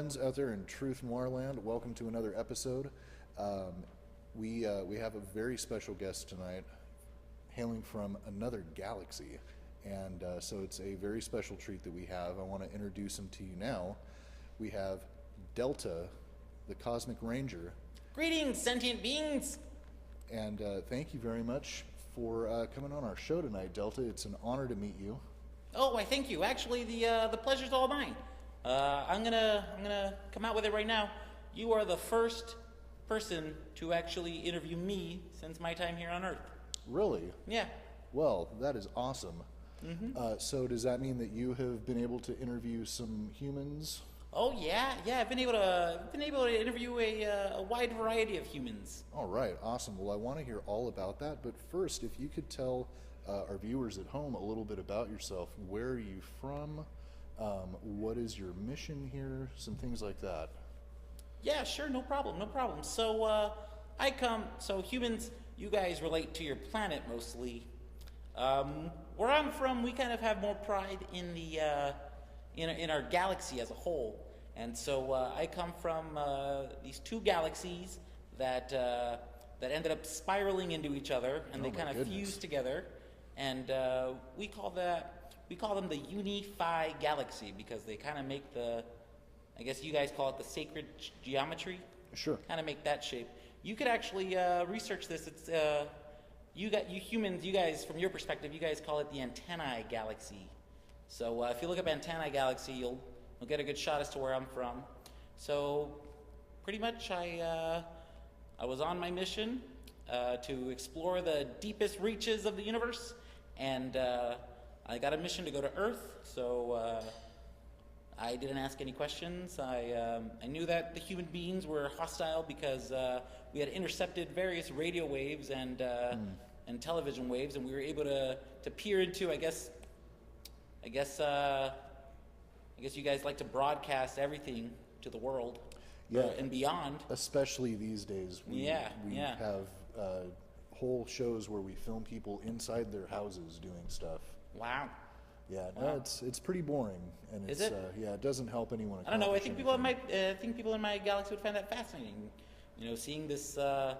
friends out there in Truth Noir Land, welcome to another episode. We have a very special guest tonight, hailing from another galaxy, and so it's a very special treat that we have. I want to introduce him to you now. We have Delta, the Cosmic Ranger. Greetings, sentient beings! And thank you very much for coming on our show tonight, Delta. It's an honor to meet you. Oh, why, thank you. Actually, the pleasure's all mine. I'm gonna come out with it right now. You are the first person to actually interview me since my time here on Earth. Really? Yeah. Well, that is awesome. So does that mean that you have been able to interview some humans? Oh yeah. I've been able to interview a wide variety of humans. All right, awesome. Well, I want to hear all about that. But first, if you could tell our viewers at home a little bit about yourself. Where are you from? What is your mission here? Some things like that. Yeah, sure, no problem. So, humans, you guys relate to your planet mostly. Where I'm from, we kind of have more pride in the in our galaxy as a whole, and so I come from these two galaxies that ended up spiraling into each other, and they kind of fused together, and we call them the Unify Galaxy because they kind of make I guess you guys call it the sacred geometry. Sure. Kind of make that shape. You could actually research this. It's you humans, you guys, from your perspective, you guys call it the Antennae Galaxy. So if you look up Antennae Galaxy, you'll get a good shot as to where I'm from. So pretty much, I was on my mission to explore the deepest reaches of the universe, and I got a mission to go to Earth. So I didn't ask any questions. I knew that the human beings were hostile because we had intercepted various radio waves and television waves, and we were able to peer into, I guess you guys like to broadcast everything to the world, and beyond. Especially these days. We have whole shows where we film people inside their houses doing stuff. Wow. Yeah, no, it's pretty boring, and Is it? It doesn't help anyone. I don't know. I think people in my galaxy would find that fascinating. You know, seeing this to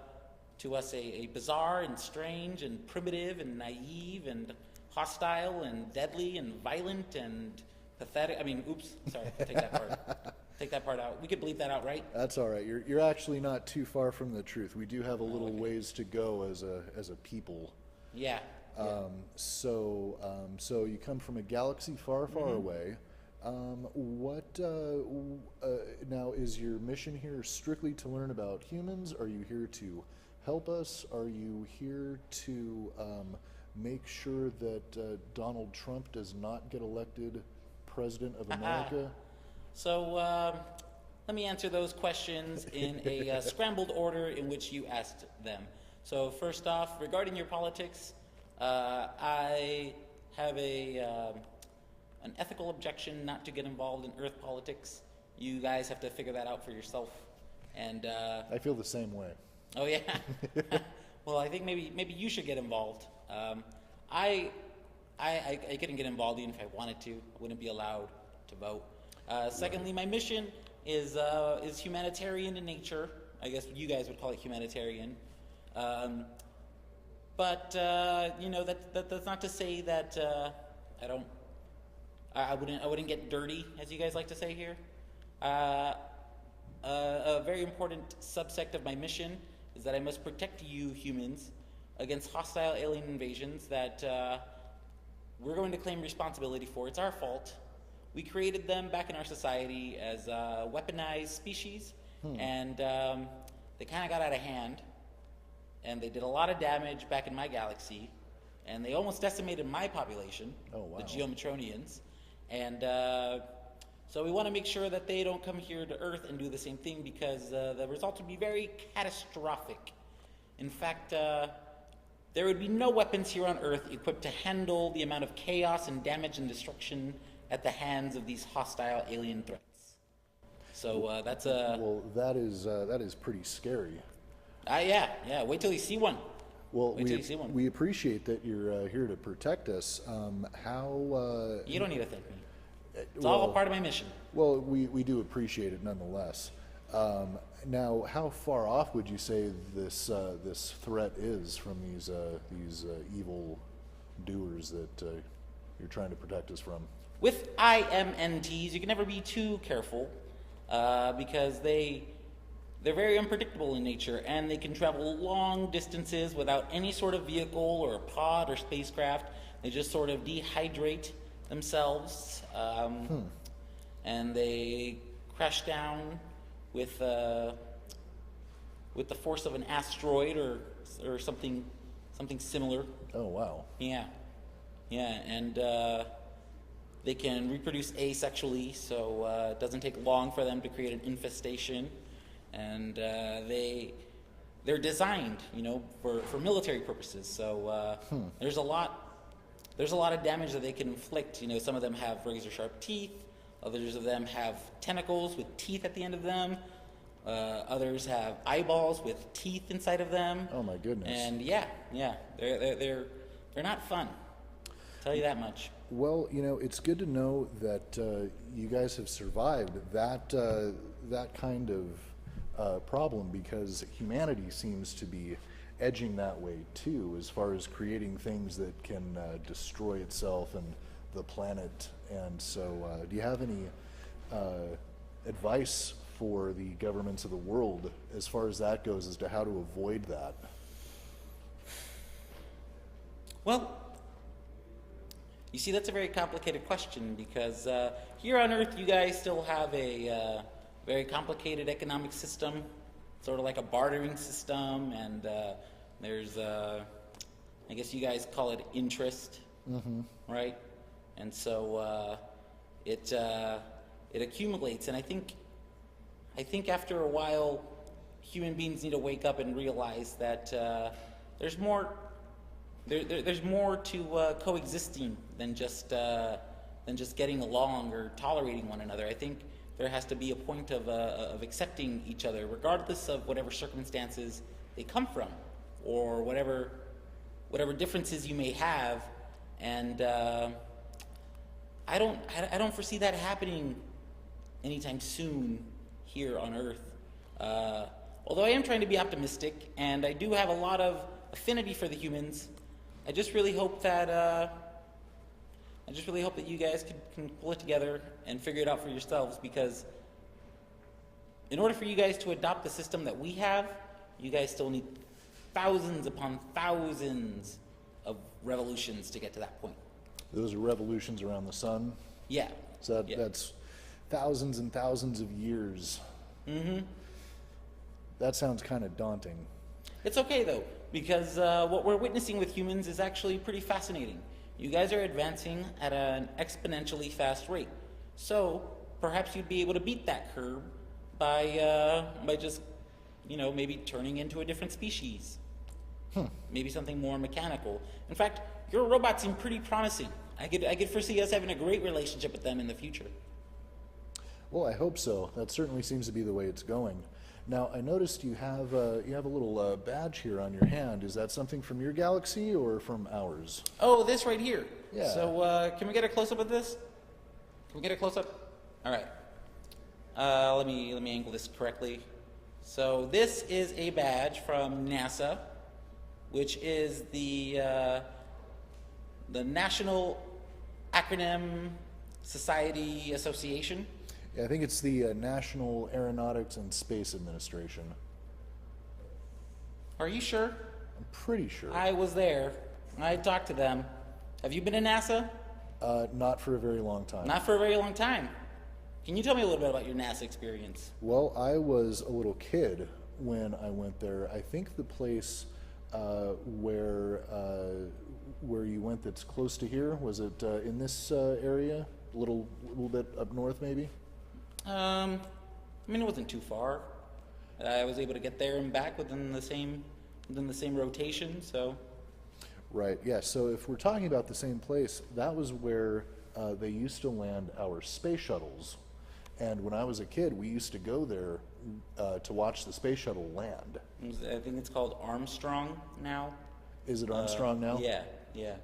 us a bizarre and strange and primitive and naive and hostile and deadly and violent and pathetic. I mean, oops, sorry, take that part. Take that part out. We could bleep that out, right? That's all right. You're actually not too far from the truth. We do have a little ways to go as a people. Yeah. So you come from a galaxy far, far away. Now is your mission here strictly to learn about humans? Are you here to help us? Are you here to make sure that Donald Trump does not get elected president of America? So let me answer those questions in a scrambled order in which you asked them. So first off, regarding your politics, I have an ethical objection not to get involved in Earth politics. You guys have to figure that out for yourself. And I feel the same way. Oh yeah. Well, I think maybe you should get involved. I couldn't get involved even if I wanted to. I wouldn't be allowed to vote. Secondly, my mission is humanitarian in nature. I guess you guys would call it humanitarian. But that's not to say that I wouldn't get dirty, as you guys like to say here. A very important subsect of my mission is that I must protect you humans against hostile alien invasions that we're going to claim responsibility for. It's our fault. We created them back in our society as a weaponized species, and they kind of got out of hand. And they did a lot of damage back in my galaxy, and they almost decimated my population, the Geometronians. And so we want to make sure that they don't come here to Earth and do the same thing, because the results would be very catastrophic. In fact, there would be no weapons here on Earth equipped to handle the amount of chaos and damage and destruction at the hands of these hostile alien threats. So that's a... Well, that is pretty scary. Yeah. Wait till you see one. Well, we appreciate that you're here to protect us. You don't need to thank me. It's all a part of my mission. Well, we do appreciate it nonetheless. Now, how far off would you say this this threat is from these evil doers that you're trying to protect us from? With IMNTs, you can never be too careful because they're very unpredictable in nature, and they can travel long distances without any sort of vehicle or pod or spacecraft. They just sort of dehydrate themselves, and they crash down with the force of an asteroid or something similar. Oh, wow. Yeah, and they can reproduce asexually, so it doesn't take long for them to create an infestation, and they're designed, for military purposes. So there's a lot of damage that they can inflict. Some of them have razor sharp teeth. Others of them have tentacles with teeth at the end of them. Others have eyeballs with teeth inside of them. Oh my goodness! And they're not fun. I'll tell you that much. Well, it's good to know that you guys have survived that kind of problem, because humanity seems to be edging that way too, as far as creating things that can destroy itself and the planet. And so, do you have any advice for the governments of the world as far as that goes, as to how to avoid that? Well, you see, that's a very complicated question, because here on Earth, you guys still have a very complicated economic system, sort of like a bartering system, and there's, I guess you guys call it interest, right? And so it accumulates, and I think after a while, human beings need to wake up and realize that there's more. There's more to coexisting than just getting along or tolerating one another. I think there has to be a point of accepting each other, regardless of whatever circumstances they come from, or whatever differences you may have. And I don't foresee that happening anytime soon here on Earth. Although I am trying to be optimistic, and I do have a lot of affinity for the humans. I just really hope that you guys can pull it together and figure it out for yourselves, because in order for you guys to adopt the system that we have, you guys still need thousands upon thousands of revolutions to get to that point. Those are revolutions around the sun? Yeah. So that's thousands and thousands of years. Mm-hmm. That sounds kind of daunting. It's okay, though, because what we're witnessing with humans is actually pretty fascinating. You guys are advancing at an exponentially fast rate. So perhaps you'd be able to beat that curve by just, maybe turning into a different species. Maybe something more mechanical. In fact, your robots seem pretty promising. I could foresee us having a great relationship with them in the future. Well, I hope so. That certainly seems to be the way it's going. Now, I noticed you have a little badge here on your hand. Is that something from your galaxy or from ours? Oh, this right here. Yeah. So, can we get a close-up of this? Can we get a close-up? All right. Let me angle this correctly. So, this is a badge from NASA, which is the National Acronym Society Association. Yeah, I think it's the National Aeronautics and Space Administration. Are you sure? I'm pretty sure. I was there. I talked to them. Have you been to NASA? Not for a very long time. Not for a very long time. Can you tell me a little bit about your NASA experience? Well, I was a little kid when I went there. I think the place where you went that's close to here, was it in this area? A little bit up north, maybe? I mean, it wasn't too far. I was able to get there and back within the same rotation, so. Right, yeah, so if we're talking about the same place, that was where they used to land our space shuttles. And when I was a kid, we used to go there to watch the space shuttle land. I think it's called Armstrong now. Is it Armstrong now? Yeah.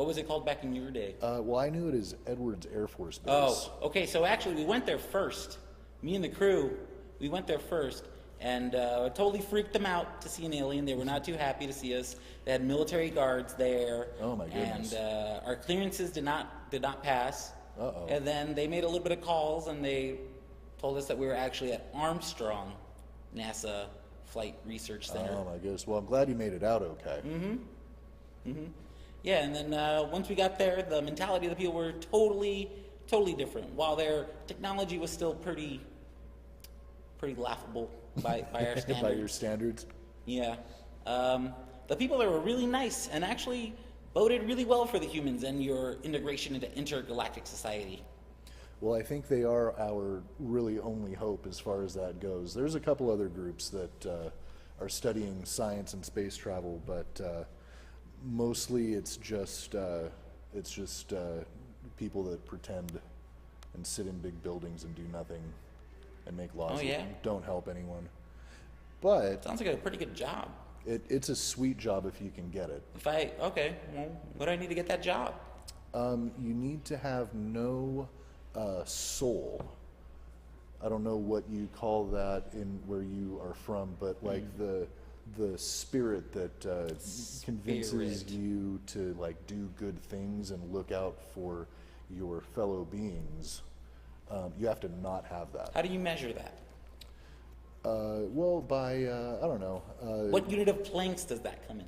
What was it called back in your day? Well, I knew it as Edwards Air Force Base. Oh, okay. So actually, we went there first. Me and the crew, we went there first, and it totally freaked them out to see an alien. They were not too happy to see us. They had military guards there. Oh my goodness! And our clearances did not pass. Uh-oh. And then they made a little bit of calls, and they told us that we were actually at Armstrong NASA Flight Research Center. Oh my goodness! Well, I'm glad you made it out okay. Yeah, and then once we got there, the mentality of the people were totally different. While their technology was still pretty laughable by our standards. By your standards. Yeah. The people there were really nice and actually voted really well for the humans and your integration into intergalactic society. Well, I think they are our really only hope as far as that goes. There's a couple other groups that are studying science and space travel, but mostly it's just people that pretend and sit in big buildings and do nothing and make laws Oh, yeah? that don't help anyone. But Sounds like a pretty good job. it's a sweet job if you can get it. Okay, well, what do I need to get that job? You need to have no soul. I don't know what you call that in where you are from, but like the spirit that convinces you to like do good things and look out for your fellow beings. You have to not have that. How do you measure that? Well, by I don't know. What unit of planks does that come in?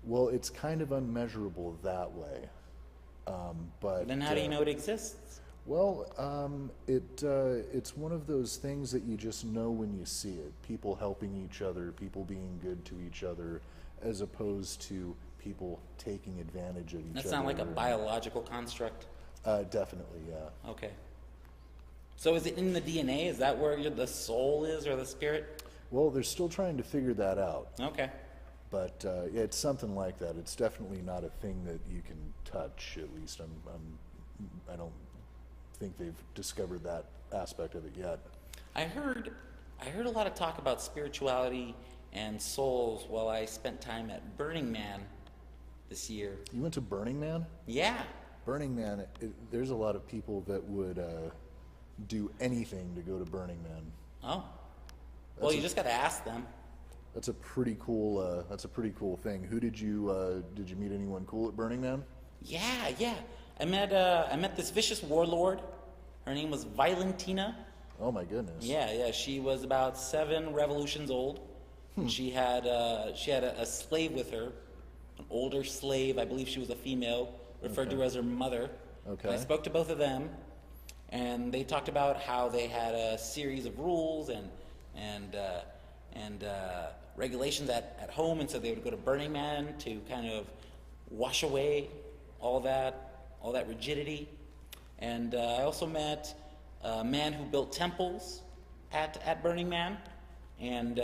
Well, it's kind of unmeasurable that way. But Then how do you know it exists? Well, it's one of those things that you just know when you see it. People helping each other, people being good to each other, as opposed to people taking advantage of each other. That's not like a biological construct? Definitely, yeah. Okay. So is it in the DNA? Is that where the soul is, or the spirit? Well, they're still trying to figure that out. Okay. But yeah, it's something like that. It's definitely not a thing that you can touch. At least I don't think they've discovered that aspect of it yet. I heard a lot of talk about spirituality and souls while I spent time at Burning Man this year. You went to Burning Man? Yeah. Burning Man, there's a lot of people that would do anything to go to Burning Man. Oh. Well, you just got to ask them. That's a pretty cool. That's a pretty cool thing. Who did you meet anyone cool at Burning Man? Yeah. I met this vicious warlord. Her name was Valentina. Oh my goodness. Yeah. She was about 7 revolutions old. And she had a slave with her, an older slave. I believe she was a female, referred to as her mother. Okay. And I spoke to both of them, and they talked about how they had a series of rules and regulations at home, and so they would go to Burning Man to kind of wash away all that rigidity. And I also met a man who built temples at Burning Man, and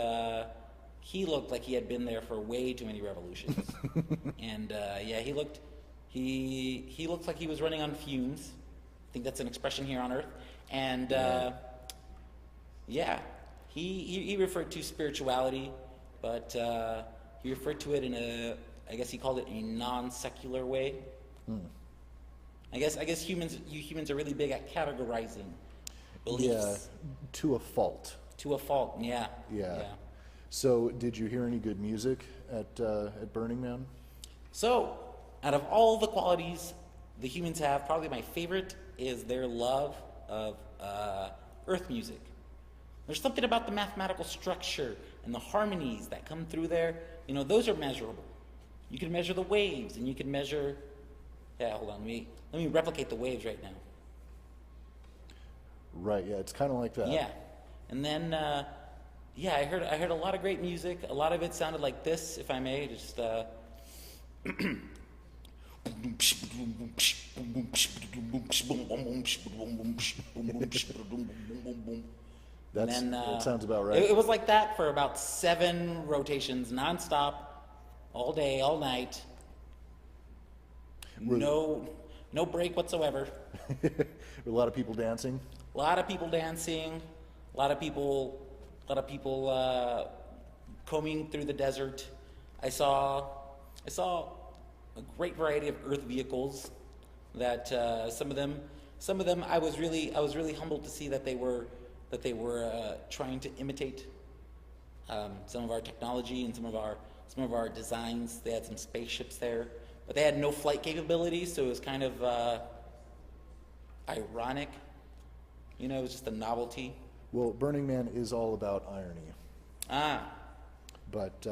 he looked like he had been there for way too many revolutions. And yeah, he looked like he was running on fumes. I think that's an expression here on Earth. And yeah, he referred to spirituality, but he referred to it in I guess he called it a non-secular way. I guess you humans are really big at categorizing beliefs. Yeah, to a fault. To a fault, yeah. So, did you hear any good music at Burning Man? So, out of all the qualities the humans have, probably my favorite is their love of earth music. There's something about the mathematical structure and the harmonies that come through there. You know, those are measurable. You can measure the waves, and you can measure. Yeah, hold on. Let me replicate the waves right now. Right. Yeah, it's kind of like that. Yeah, and then yeah, I heard a lot of great music. A lot of it sounded like this, if I may, just. That sounds about right. It was like that for about 7 rotations, nonstop, all day, all night. No break whatsoever. A lot of people dancing. A lot of people dancing. A lot of people combing through the desert. I saw a great variety of Earth vehicles. That some of them I was really humbled to see that they were trying to imitate some of our technology and some of our designs. They had some spaceships there, but they had no flight capability, so it was kind of ironic. You know, it was just a novelty. Well, Burning Man is all about irony. Ah. But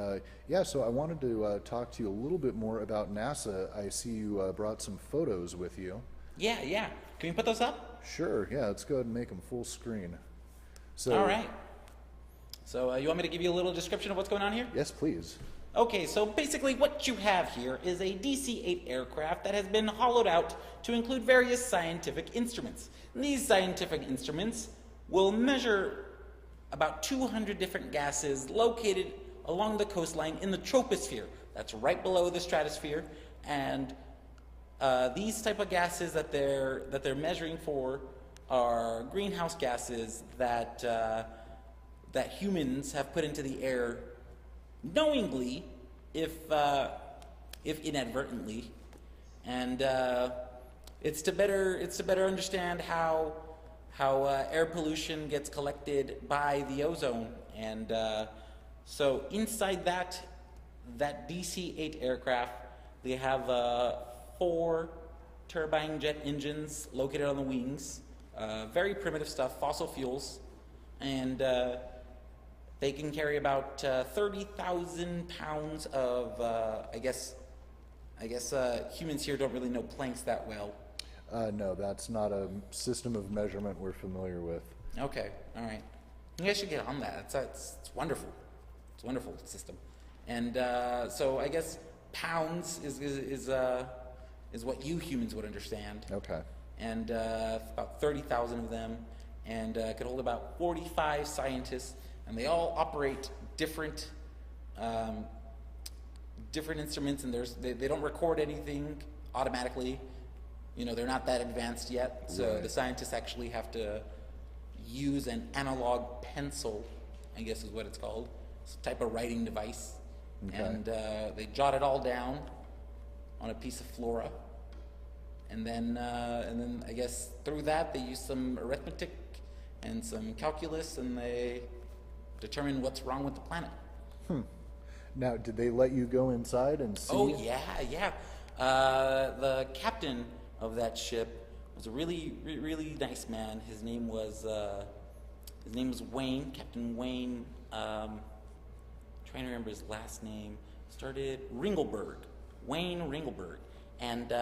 yeah, so I wanted to talk to you a little bit more about NASA. I see you brought some photos with you. Yeah. Can we put those up? Sure, yeah, let's go ahead and make them full screen. So, all right. So you want me to give you a little description of what's going on here? Yes, please. Okay, so basically what you have here is a DC-8 aircraft that has been hollowed out to include various scientific instruments. And these scientific instruments will measure about 200 different gases located along the coastline in the troposphere. That's right below the stratosphere. And these type of gases that they're measuring for are greenhouse gases that humans have put into the air knowingly, if inadvertently, and it's to better understand how air pollution gets collected by the ozone. And so inside that DC-8 aircraft, they have 4 turbine jet engines located on the wings. Very primitive stuff, fossil fuels, and they can carry about 30,000 pounds of. I guess humans here don't really know planks that well. No, that's not a system of measurement we're familiar with. Okay, all right. You guys should get on that. It's wonderful. It's a wonderful system. And so I guess pounds is what you humans would understand. Okay. And about 30,000 of them, and could hold about 45 scientists, and they all operate different instruments, and they don't record anything automatically. You know, they're not that advanced yet, so right. The scientists actually have to use an analog pencil, I guess is what it's called. It's a type of writing device. Okay. And they jot it all down on a piece of flora. And then I guess through that they use some arithmetic and some calculus, and they determine what's wrong with the planet. Now, did they let you go inside and see? Oh yeah. The captain of that ship was a really nice man. His name was Wayne, Captain Wayne. Trying to remember his last name. Started Ringelberg, Wayne Ringelberg, and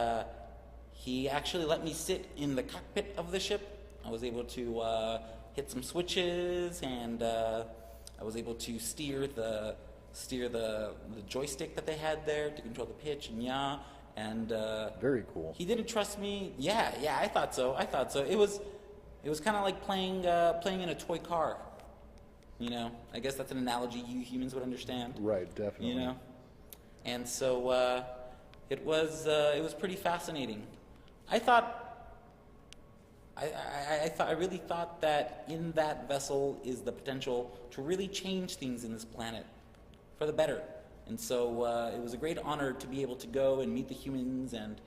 he actually let me sit in the cockpit of the ship. I was able to hit some switches, and I was able to steer the joystick that they had there to control the pitch and yaw. And very cool. He didn't trust me. Yeah, I thought so. It was kind of like playing in a toy car. You know, I guess that's an analogy you humans would understand. Right, definitely. You know, and so it was pretty fascinating. I really thought that in that vessel is the potential to really change things in this planet for the better. And so it was a great honor to be able to go and meet the humans and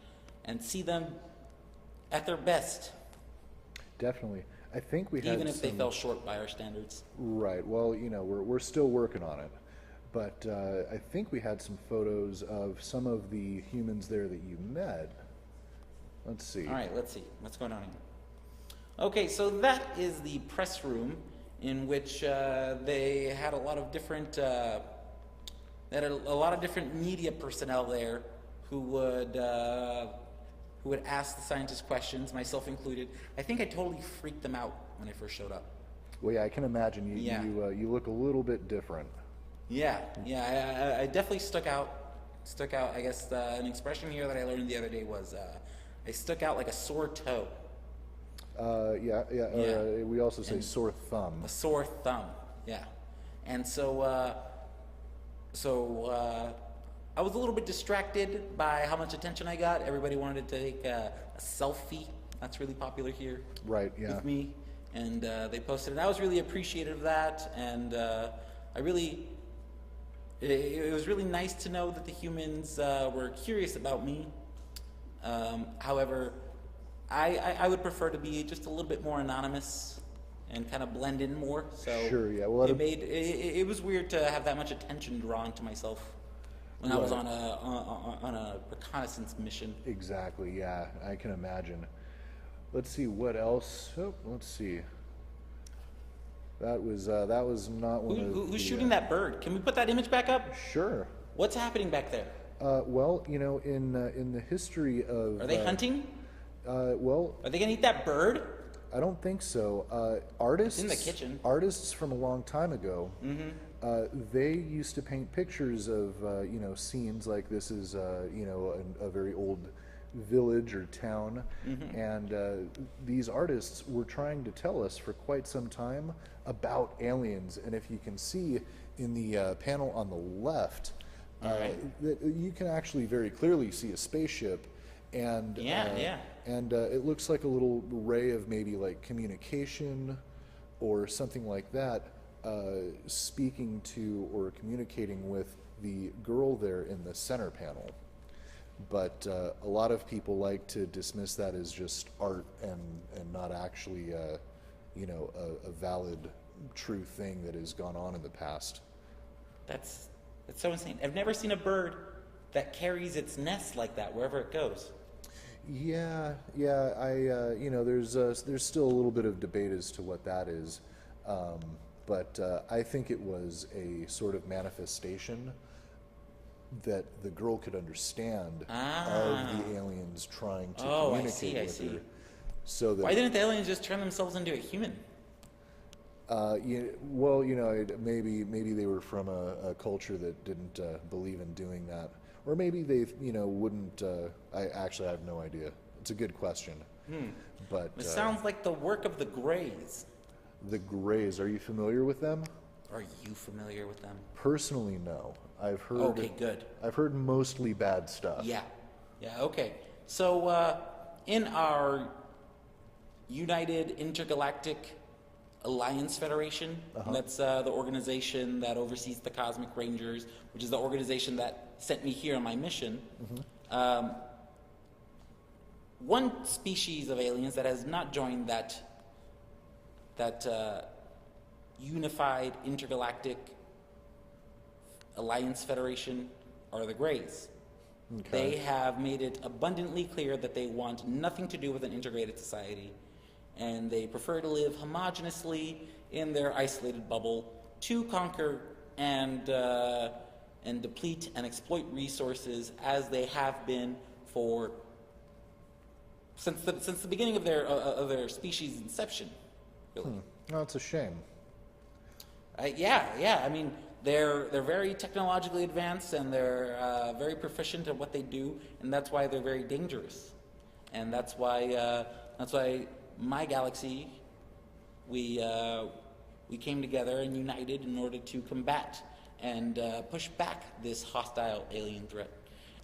see them at their best. Definitely. I think we had even if they fell short by our standards. Right. Well, you know, we're still working on it. But I think we had some photos of some of the humans there that you met. Let's see. All right, let's see. What's going on here? Okay, so that is the press room in which they had a lot of different media personnel there who would ask the scientists questions, myself included. I think I totally freaked them out when I first showed up. Well, yeah, I can imagine you look a little bit different. Yeah, I definitely stuck out. I guess an expression here that I learned the other day was I stuck out like a sore toe. We also say sore thumb. A sore thumb, yeah. And so I was a little bit distracted by how much attention I got. Everybody wanted to take a selfie. That's really popular here. Right, yeah. With me. And they posted it. I was really appreciative of that. And I really it was really nice to know that the humans were curious about me. However, I would prefer to be just a little bit more anonymous and kind of blend in more. So Sure, yeah. Well, it was weird to have that much attention drawn to myself when I was on a reconnaissance mission. Exactly, yeah, I can imagine. Let's see what else. Oh, let's see. That was not one of Who's shooting that bird? Can we put that image back up? Sure. What's happening back there? Well, in the history of Are they hunting? Well, Are they gonna eat that bird? I don't think so. Artists It's in the kitchen. Artists from a long time ago, they used to paint pictures of scenes like this is a very old village or town, and these artists were trying to tell us for quite some time about aliens. And if you can see in the panel on the left, you can actually very clearly see a spaceship, and and it looks like a little ray of maybe like communication or something like that, speaking to or communicating with the girl there in the center panel. But a lot of people like to dismiss that as just art and not actually a valid, true thing that has gone on in the past. That's so insane. I've never seen a bird that carries its nest like that wherever it goes. Yeah. There's still a little bit of debate as to what that is, but I think it was a sort of manifestation that the girl could understand of the aliens trying to communicate with her. So that why didn't the aliens just turn themselves into a human? Maybe they were from a culture that didn't believe in doing that, or maybe they wouldn't. I have no idea. It's a good question. But it sounds like the work of the Greys. The Greys, are you familiar with them? Are you familiar with them? Personally, no. I've heard. Okay, good. I've heard mostly bad stuff. Yeah. Okay. So in our United Intergalactic Alliance Federation, that's the organization that oversees the Cosmic Rangers, which is the organization that sent me here on my mission. One species of aliens that has not joined that unified intergalactic Alliance Federation are the Greys. Okay. They have made it abundantly clear that they want nothing to do with an integrated society, and they prefer to live homogeneously in their isolated bubble to conquer and deplete and exploit resources as they have been since the beginning of their species' inception. Really. Oh, it's a shame. I mean, they're very technologically advanced, and they're very proficient at what they do, and that's why they're very dangerous. And that's why my galaxy, we came together and united in order to combat and push back this hostile alien threat.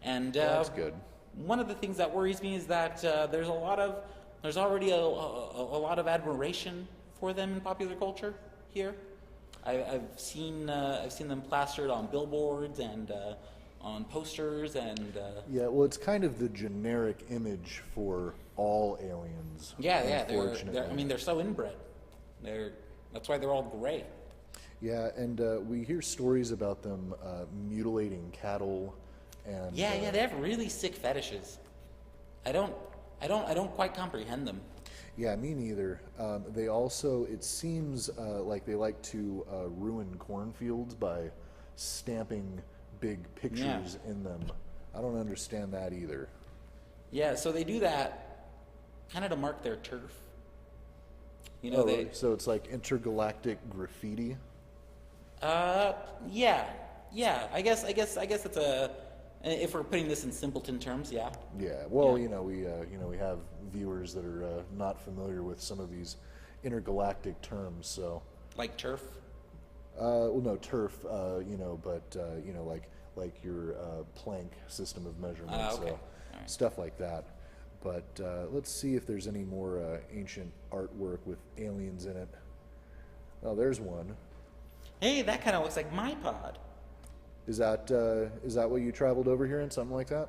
And that's good. One of the things that worries me is that there's already a lot of admiration for them in popular culture here. I've seen them plastered on billboards and on posters and. Well, it's kind of the generic image for all aliens. Unfortunately. They're so inbred. That's why they're all gray. Yeah, and we hear stories about them mutilating cattle. And they have really sick fetishes. I don't quite comprehend them. Yeah, me neither. They also, it seems like they like to ruin cornfields by stamping big pictures in them. I don't understand that either. Yeah, so they do that kind of to mark their turf. So it's like intergalactic graffiti. I guess it's a. If we're putting this in simpleton terms, yeah. Yeah. Well, we have viewers that are not familiar with some of these intergalactic terms, so. Like turf. Well, no turf. Like your Planck system of measurement. Okay. So stuff like that. But let's see if there's any more ancient artwork with aliens in it. Oh, there's one. Hey, that kind of looks like my pod. Is that what you traveled over here in, something like that?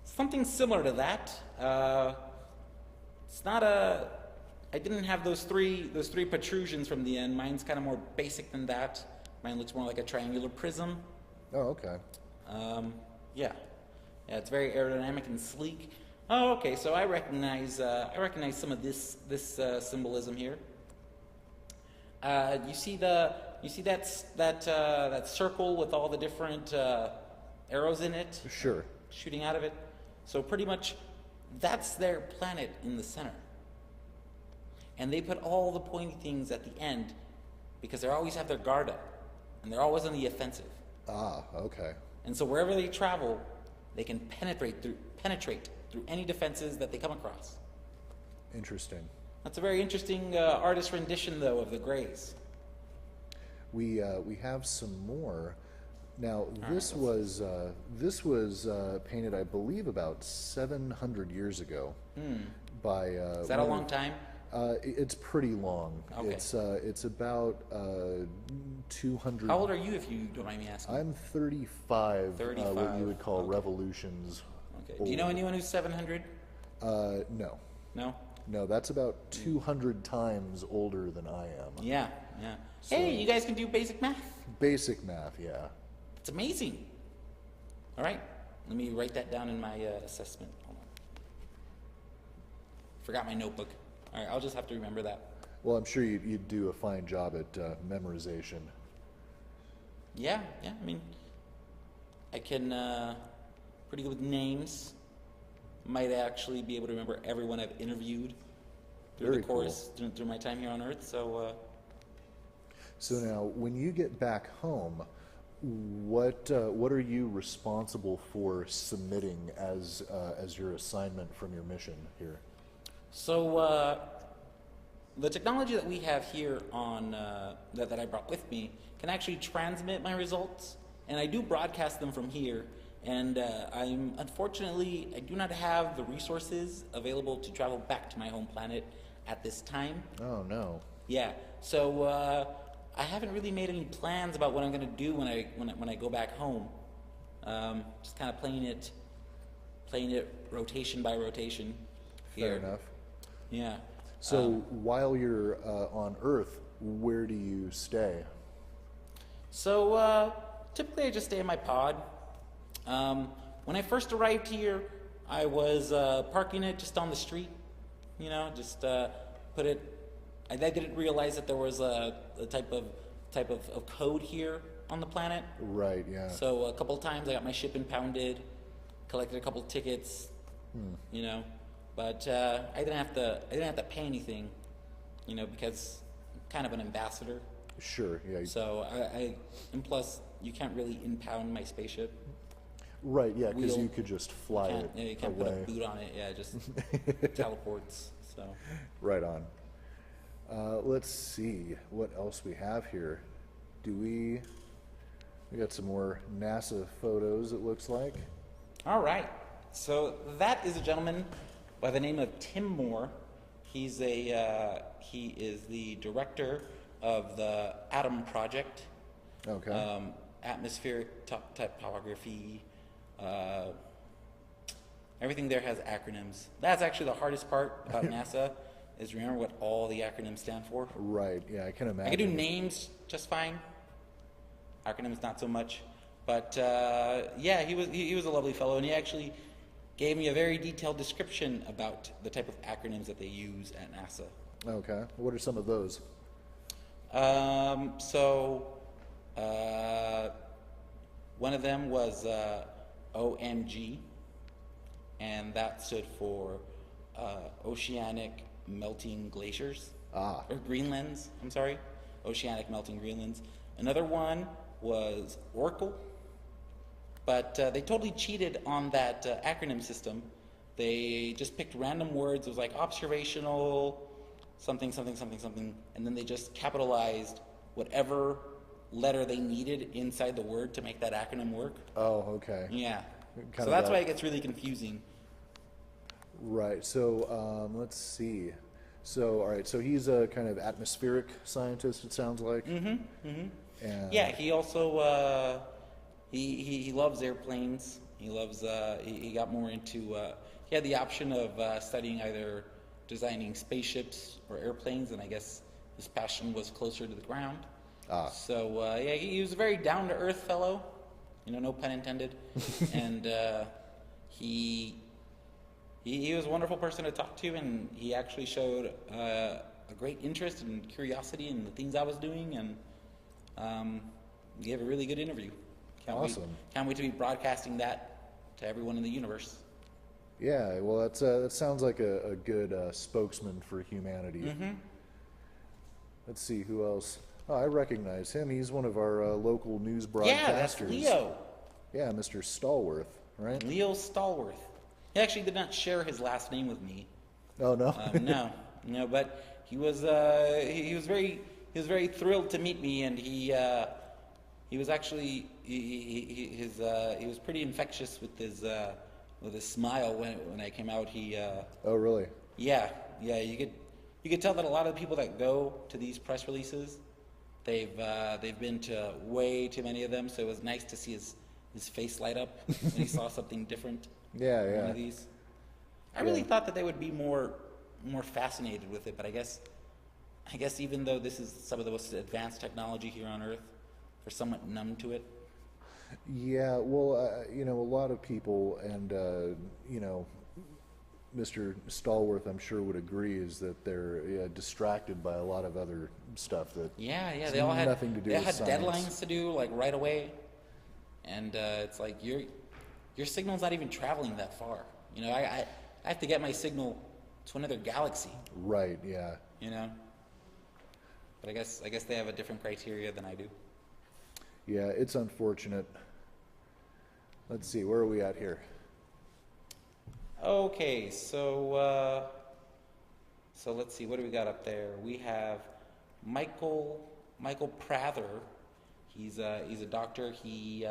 Something similar to that. It's not I didn't have those three protrusions from the end. Mine's kind of more basic than that. Mine looks more like a triangular prism. Oh, okay. Yeah, it's very aerodynamic and sleek. Oh, okay. So I recognize some of this symbolism here. You see that circle with all the different arrows in it? Sure. Shooting out of it. So pretty much, that's their planet in the center. And they put all the pointy things at the end because they always have their guard up, and they're always on the offensive. Ah, okay. And so wherever they travel, they can penetrate through any defenses that they come across. Interesting. That's a very interesting artist rendition, though, of the Greys. We have some more. Now, this right, was painted, I believe, about 700 years ago. By Is that a long time? It's pretty long. Okay. It's about 200. How old are you, if you don't mind me asking? I'm 35. 35. What you would call Okay. revolutions. Okay. Old. Do you know anyone who's 700? No. No? No, that's about 200 times older than I am. Yeah. So- Hey, you guys can do basic math. Basic math, yeah. It's amazing. All right. Let me write that down in my assessment. Hold on. Forgot my notebook. All right, I'll just have to remember that. Well, I'm sure you'd do a fine job at memorization. Yeah. I mean, I can pretty good with names. Might actually be able to remember everyone I've interviewed through Very the course through my time here on Earth. So. So now, when you get back home, what are you responsible for submitting as your assignment from your mission here? So the technology that we have here on that I brought with me can actually transmit my results, and I do broadcast them from here. And unfortunately, I do not have the resources available to travel back to my home planet at this time. Oh no. Yeah. So I haven't really made any plans about what I'm going to do when I go back home. Just kind of playing it rotation by rotation. Fair Here. enough. Yeah. So while you're on Earth, where do you stay? So typically I just stay in my pod. When I first arrived here, I was parking it just on the street. Just put it. I didn't realize that there was a type of code here on the planet. Right. Yeah. So a couple of times I got my ship impounded, collected a couple of tickets. But I didn't have to pay anything, because I'm kind of an ambassador. Sure. Yeah. So and plus you can't really impound my spaceship. Right. Yeah. Because Wheel. you could just fly it You can't away. put a boot on it. Yeah, it just teleports. So Right on. Let's see what else we have here. We got some more NASA photos, it looks like. all right. So that is a gentleman by the name of Tim Moore. He is the director of the Atom Project. Okay. Atmospheric topography. Everything there has acronyms. That's actually the hardest part about NASA is remember what all the acronyms stand for. Right. Yeah, I can imagine. I can do names just fine. Acronyms not so much. But yeah, he was a lovely fellow, and he actually gave me a very detailed description about the type of acronyms that they use at NASA. Okay. What are some of those? One of them was OMG, and that stood for Oceanic Melting Glaciers. Ah. Or Greenlands, I'm sorry. Oceanic Melting Greenlands. Another one was Oracle, but they totally cheated on that acronym system. They just picked random words. It was like observational, something, something, something, something, and then they just capitalized whatever letter they needed inside the word to make that acronym work. Oh, okay. Yeah. Kind So of that's that- why it gets really confusing. Right. So let's see. So all right. So he's a kind of atmospheric scientist. It sounds like. Mm-hmm. Mm-hmm. And Yeah, he also he loves airplanes. He loves he got more into he had the option of studying either designing spaceships or airplanes, and I guess his passion was closer to the ground. So yeah, he was a very down to earth fellow, no pun intended, and he was a wonderful person to talk to, and he actually showed a great interest and curiosity in the things I was doing, and he gave a really good interview. Awesome. Can't wait to be broadcasting that to everyone in the universe. Yeah, well, that sounds like a good spokesman for humanity. Mm-hmm. Let's see, who else? Oh, I recognize him. He's one of our local news broadcasters. Yeah, that's Leo. Yeah, Mr. Stallworth, right? Leo Stallworth. He actually did not share his last name with me. Oh no. No, but he was very thrilled to meet me, and he was actually he was pretty infectious with his smile when I came out. Oh really? Yeah. You could tell that a lot of the people that go to these press releases, they've been to way too many of them. So it was nice to see his face light up when he saw something different. Yeah. One of these. I really thought that they would be more fascinated with it, but I guess even though this is some of the most advanced technology here on Earth, they're somewhat numb to it. Yeah, well, a lot of people, and Mr. Stallworth, I'm sure, would agree, is that they're distracted by a lot of other stuff that they all had nothing to do with had science. Deadlines to do like right away, and it's like your signal's not even traveling that far. I have to get my signal to another galaxy. Right. Yeah. But I guess they have a different criteria than I do. Yeah, it's unfortunate. Let's see, where are we at here? Okay, so let's see, what do we got up there? We have Michael Prather. He's a doctor. He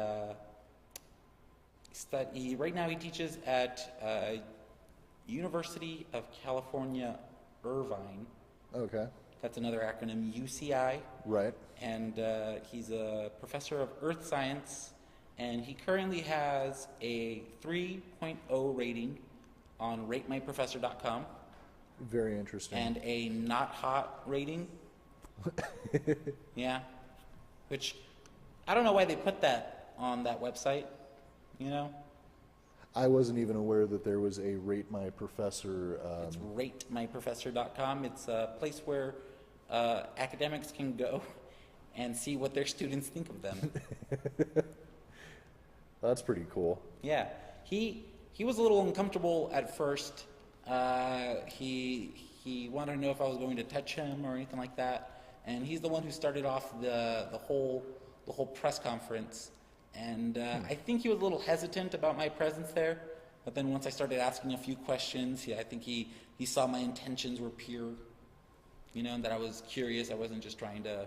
right now he teaches at University of California, Irvine. Okay. That's another acronym, UCI. Right. And he's a professor of earth science, and he currently has a 3.0 rating on ratemyprofessor.com. Very interesting. And a not hot rating. Yeah. Which, I don't know why they put that on that website, I wasn't even aware that there was a Rate My Professor. It's ratemyprofessor.com. It's a place where academics can go and see what their students think of them. That's pretty cool. Yeah. He was a little uncomfortable at first. He wanted to know if I was going to touch him or anything like that. And he's the one who started off the whole press conference. And I think he was a little hesitant about my presence there. But then once I started asking a few questions, I think he saw my intentions were pure. And that I was curious. I wasn't just trying to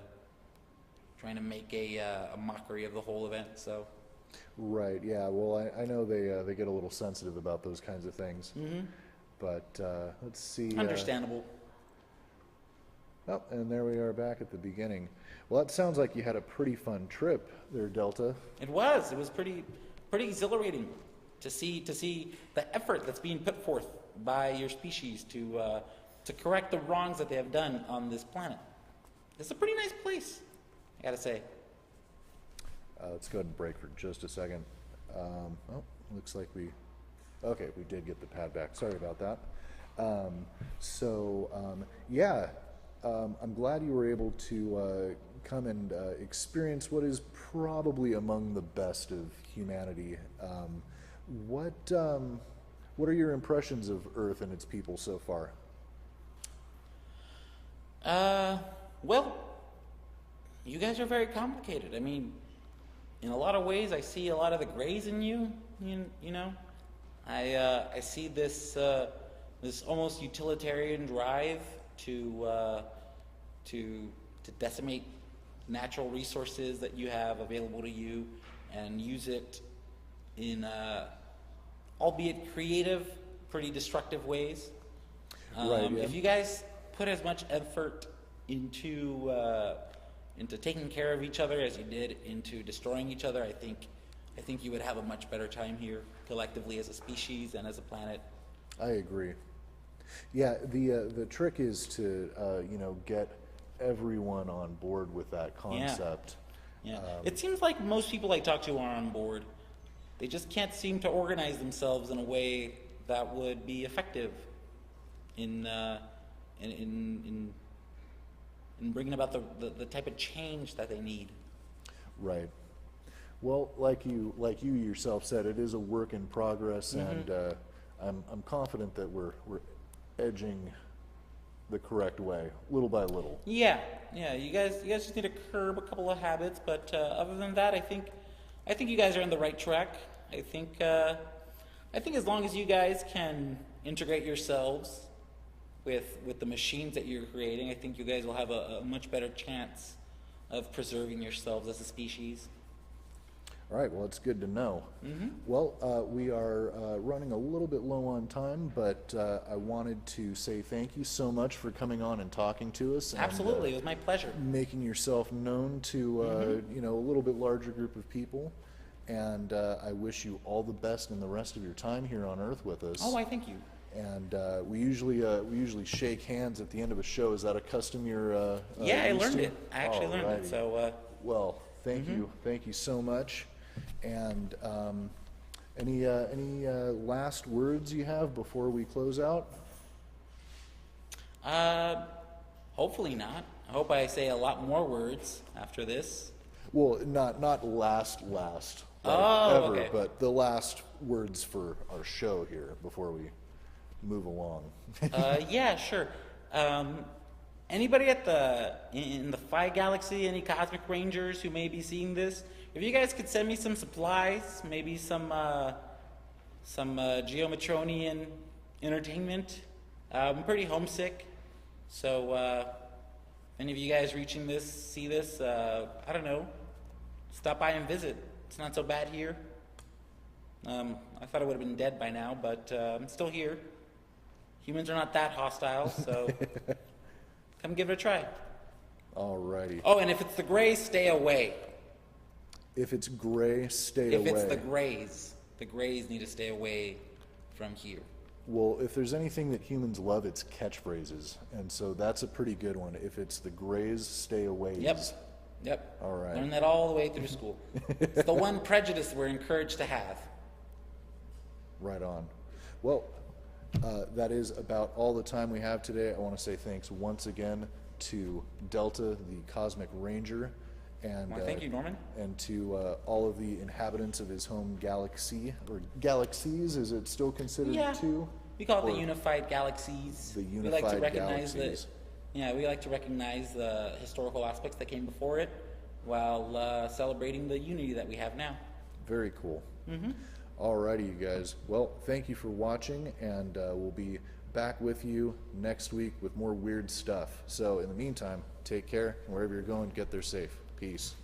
make a mockery of the whole event. So. Right. Yeah. Well, I know they get a little sensitive about those kinds of things. Mm-hmm. But let's see. Understandable. Oh, and there we are back at the beginning. Well, that sounds like you had a pretty fun trip there, Delta. It was. It was pretty exhilarating to see the effort that's being put forth by your species to correct the wrongs that they have done on this planet. It's a pretty nice place, I gotta say. Let's go ahead and break for just a second. Looks like we did get the pad back. Sorry about that. I'm glad you were able to come and experience what is probably among the best of humanity. What are your impressions of Earth and its people so far? Well, you guys are very complicated. I mean, in a lot of ways, I see a lot of the grays in you. I see this almost utilitarian drive to decimate natural resources that you have available to you and use it in albeit creative, pretty destructive ways. Right, yeah. If you guys put as much effort into taking care of each other as you did into destroying each other, I think I think you would have a much better time here collectively as a species and as a planet. I agree. Yeah, the trick is to get everyone on board with that concept. Yeah. It seems like most people I talk to are on board. They just can't seem to organize themselves in a way that would be effective in bringing about the type of change that they need. Right. Well, like you yourself said, it is a work in progress, and I'm confident that we're edging the correct way, little by little. Yeah. You guys just need to curb a couple of habits, but other than that, I think you guys are on the right track. I think as long as you guys can integrate yourselves with the machines that you're creating, I think you guys will have a much better chance of preserving yourselves as a species. All right, well, it's good to know. Well, we are running a little bit low on time, but I wanted to say thank you so much for coming on and talking to us. Absolutely, it was my pleasure. Making yourself known to a little bit larger group of people. And I wish you all the best in the rest of your time here on Earth with us. Oh, I thank you. And we usually shake hands at the end of a show. Is that a custom you're yeah, I used learned to? it. I actually learned it. So well, thank you so much. And any last words you have before we close out? Hopefully not. I hope I say a lot more words after this. Well, not last, Oh, ever, okay. but the last words for our show here before we move along. Yeah, sure. Anybody in the Phi Galaxy, any cosmic rangers who may be seeing this, if you guys could send me some supplies, maybe some Geometronian entertainment. I'm pretty homesick, so if any of you guys see this, I don't know, stop by and visit. It's not so bad here. I thought I would have been dead by now, but I'm still here. Humans are not that hostile, so come give it a try. Alrighty. Oh, and if it's the Greys, stay away. If it's gray, stay away. If it's the Greys need to stay away from here. Well, if there's anything that humans love, it's catchphrases, and so that's a pretty good one. If it's the Greys, stay away. Yep. All right. Learn that all the way through school. It's the one prejudice we're encouraged to have. Right on. Well, that is about all the time we have today. I want to say thanks once again to Delta, the Cosmic Ranger, and Well, thank you, Norman. and to all of the inhabitants of his home galaxy, or galaxies. Is it still considered two? We call it Or the Unified Galaxies. the We like to Unified recognize Galaxies. we like to recognize the historical aspects that came before it, while celebrating the unity that we have now. Very cool. Alrighty, you guys. Well, thank you for watching, and we'll be back with you next week with more weird stuff. So in the meantime, take care, and wherever you're going, get there safe. Peace.